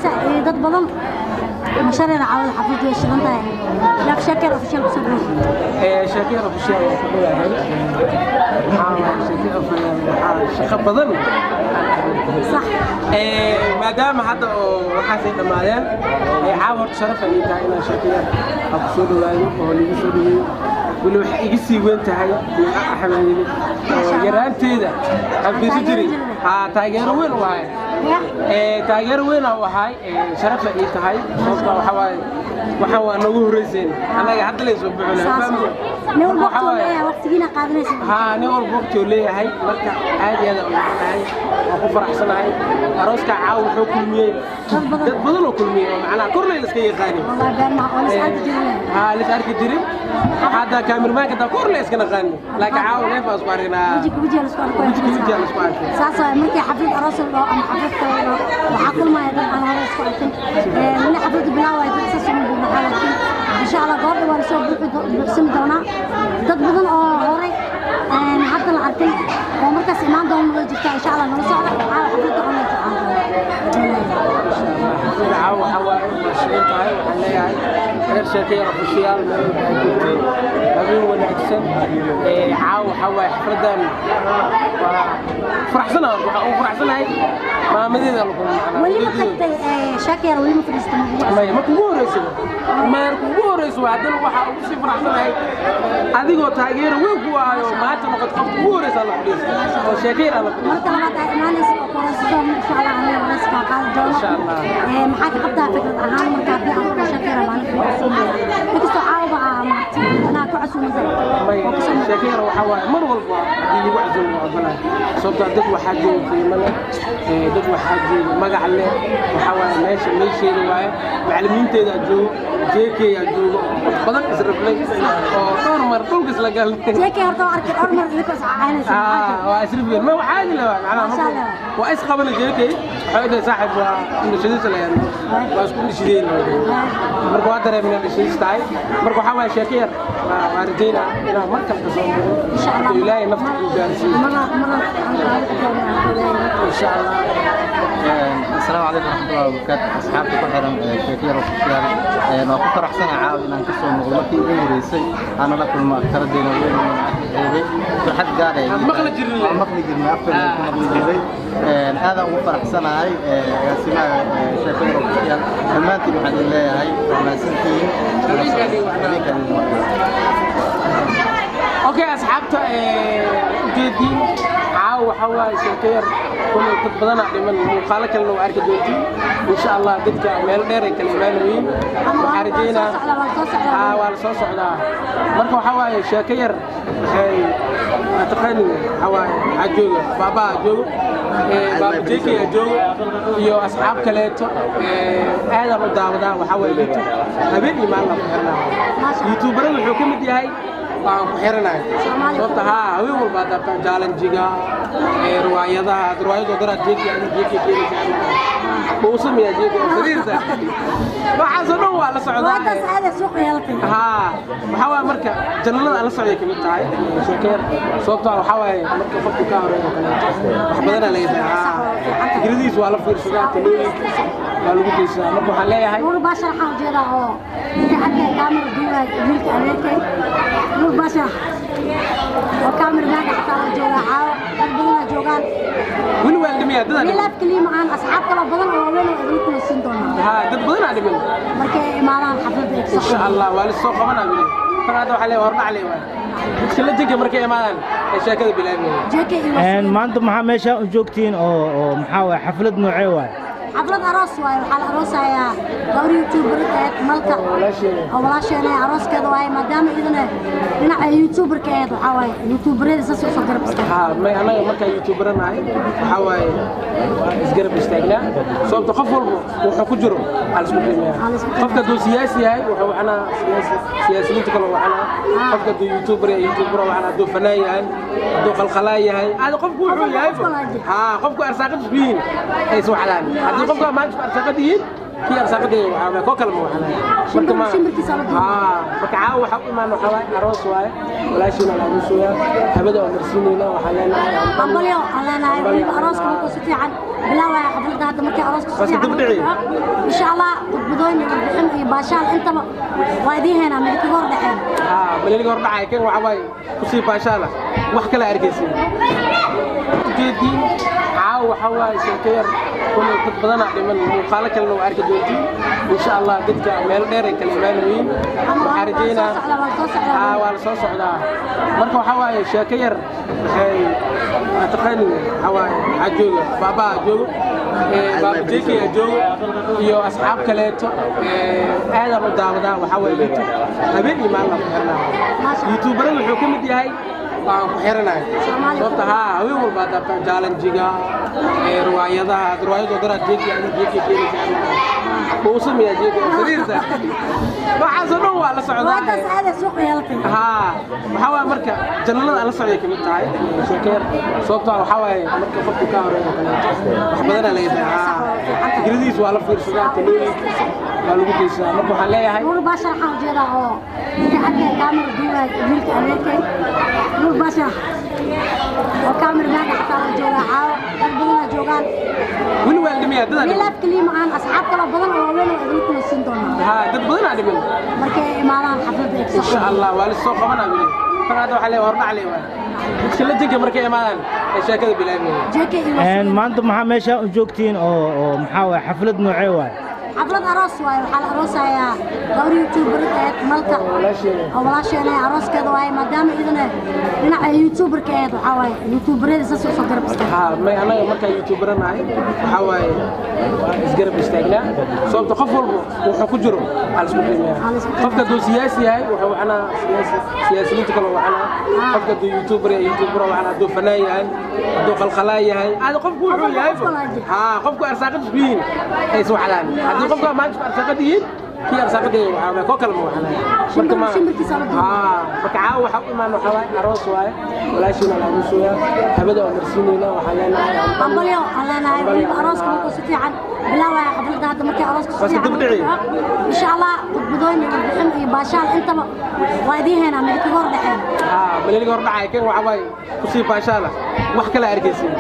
عاويسة ضد بضم مشاريع عاوز حفلة وشلونتها لك شاكر أوفيشال بسبب شاكر أوفيشال شاكر أوفيشال شخب بضم صح ما دام حتى وحاسين دماغين عاود شرف أن يتعين شاكر أقصد له وهو اللي يسوي ولو يجسي وين تهاي أحمد جيران تيدا حبي سجري تاجر وين وهاي تاجر وين وهاي شرف أن يتهاي وحوا نوه رئيسين أنا حتى ليس بحنا نور وقت ولا وقت جينا قادرين نور وقت ولا هاي مركا عادي هذا هاي وقفر أحسن هاي أروسك عاو حكم مية بدلوا كل مية معنا كل اللي سكيه خاني والله بين مع أنس أرك جريم لسه أرك جريم هذا كامير ما كده كل اللي سكنا خاني لكن عاو ليه فاسبارنا بيجي الأسبوع كويس ساسا مركي حفلة أراس أم حفلة وحقول ما يدل أنا هذا الأسبوع من حفلة بلاوة يدل ساسا من بحالتين إن شاء الله قرب ورسول بقسم دونا تطبقون هوري حتى العرتين ومركز إيمان دوم وجبتها إن شاء الله نوصل على حفلة دونا عاو حوا مشروع تاعي وحنا غير شاكر أوفيشال هذا هو الأحسن عاو حوا حفلة فرحنا وفرحنا هاي ما مدينا لكم واللي ما كنت شاكر واللي ما فرحت ما كبورس ما كبورس وعدنا واحد وصي فرحنا هاي هذه قط تاجر وين هو أيوة ما تنقط كبورس على البوليس وشاكر على البوليس مرة ما نسي كورسون إن شاء الله عنا نسي كقال إن شاء الله محاك حتى فكرة أهم مركب أنا شاكر ما نكسو عاوبة أنا كعسو مزاج شاكر وحوا مر والله يجي وعزو وعزنا صوت دك واحد في ملا دك واحد مجا عليه وحوا ماشي رواية معلمين تيجوا جيكي يجوا بدل يصرف لي طور مر طول قص لقال جيكي هرتو أركض أرمر ذكر عينه وأسرف لي ما هو عادي لا أنا وإيش قبل جيكي حيدا صاحب النشيد سليان بس كل شيء مركو هذا من النشيد تاعي مركو حوا شاكر واردينا إلى مركب تصور إن شاء الله ولاية نفتح الجالسين مرة إن شاء الله السلام عليكم ورحمة الله وبركاته أصحابي كحرم شاكر أوفيشال نوقف رحسنا عاوي أن كسر مغلقي ورئيسي أنا لكل ما أكثر دينا وين في حد قاعد مغلق جرنا أكثر من مغلق هذا هو رحسنا هاي سماع شاكر أوفيشال المانتي محل الله هاي وما سنتين اوكي اصحابته جديد عاو حوا شاكر كل بدنا من مقالك لو ارك دوتي ان شاء الله dadka meel dheer ay kala imaanayeen xarijeena wala soo socdaa marka waxa waaye shaakir waxay taqaani waxa ajooga baba ajooga baba jeeki ajooga iyo asxaab kaleeto aad u daawada waxa waaye habeen imaan la xirnaa youtuber wuxuu ka mid yahay وحيرنا صوت ها هو والبعض جالن جيجا رواية ودرا جيجي يعني جيجي موسم يا جيجي سريرته ما حصلوا على صعود هذا سوق يلقي وحوا مركا جنة على صعود كم تاعي شكر صوته وحوا مركا فك كاميرا وحبنا ليه جريديس ولا في السودان تلوي قالوا لي كيس مركا حلايا هاي نور باشا حاجة راهو حتى كاميرا دوا جيلك عليك نور باشا وكاميرا ما حتى جوجا عاو بدنا جوجان وين والدمية ده ميلاد كليم عن أصحاب كلا بدنا وين وين سندونا ده بدنا على مين مركا إمارات حفلة إن شاء الله والسوق ما نبي فهذا عليه ورنا عليه كل جيك مركا إمارات إيش كذا بلاد ما أنتم محامشة جوكتين أو محاوى حفلة نوعية حفلة أراس واي وحال أراس هي دوري يوتيوبر ملكة أو ولا شيء أنا أراس كذا واي ما دام إذا أنا يوتيوبر كذا وحواي يوتيوبر إذا سوى صدر بس ما أنا مركا يوتيوبر معي وحواي إسقر بيستعجله صوب تخفر وحكو جرو على سبيل خفك دو سياسي هاي وحنا سياسيين تكلم وحنا خفك دو يوتيوبر وحنا دو فناي هاي دو خلخلايا هاي هذا خفك وحوي هاي خفك أرساقد فين أي سو حلال هذا خفك ما أنت أرساقدين كي أرساقدي وحنا كوكل مو حنا marka caawa waxa u imaan waxa waay aroos waay walaashina la aroosaya habada oo marsiinayna waxa leenahay ambalyo alanahay arooska ku si fiican bilaawaya xafladda hadda markii arooska si fiican insha Allah budooyin bixin iyo baashaal intaba waadiheena midka hor dhaxay baliliga hor dhacay kan waxa waay ku si baashaala wax kala argeysin jeedin caawa waxa waay sheekayar kullu dad badan dhiman muuqaal kale oo arki doontiin insha Allah dadka meel dheer ay kala imaanayeen waxa rajeynaa waa la soo socdaa marka waxa waay sheekayar waxay taqaan hawaay ajooga baba ajooga baba jeeki ajooga iyo asxaab kaleeto aad u daawada waxa waay YouTube habeen imaan la xirnaa YouTuber wuxuu ka mid yahay waan ku xiranahay sababta haween walba dadka challenge-ga riwaayado dara jeeki oo sameeya jeeki sariirta waxa soo dhow waa la socdaa waxa saada suuq yeeltay waxa waa marka jannada la socday kamid tahay sheekayar sababta waxa waay marka qofku ka horeeyo wax badan la yidhaa fikradiis waa la fiirsadaa talooyinkiisa waa lagu geesaa marka waxaan leeyahay nuur baashar waxaan jeedaa oo xagga kaamir duwa wiilka adeerkay nuur baashar oo kaamir maaga xataa jooga caawa dad badan joogaan wili waa dhimiya dad milaad kaliya aan asxaab kala badan oo weyn oo idin kula siin doonaa dad badan dhiman markay imaadaan xafladda insha Allah waa la soo qabanaa wili faraado waxa leeyahay hordhac leeyahay iskala jiga markay imaadaan sheekada bilaabay maanta maxaa meesha u joogtiin oo maxaa waay xaflad noocee waay xaflad aroos waay waxa la aroosayaa gawri YouTuber malka oo walaasheena arooskeeda waay maadaama idina dhinaca YouTuber ka aad waxa waay YouTuberada soo garab istaagay ma anaga marka YouTuber nahay waxa waay isgarab istaagnaa sababta qof walba wuxuu ku jiro hal isku qiimeeyaa qofka doo siyaasi yahay wuxuu waxna siyaasiyiinta kale waxna qofka doo YouTuber waxna doo fanaan yahay doo qalqalaa yahay aad qofku wuxuu yahay qofku arsaaqad biin ay soo xalaan qofka ma arsaaqadiin كي أرساقدي وعامل كوكل مو حنا مركب marka caawa waxa u imaan waxa waay aroos waay walaashina la aroosaya habada oo marsiinayna waxa leenahay ambalyo alanahay arooska ku si fiican bilaawaya xafladda hadda markii arooska si fiican insha Allah budooyin bixin iyo baashaal intaba waadiheena midka hor dhaxay baliliga hor dhacay kan waxa waay ku si baashaala wax kala argeysin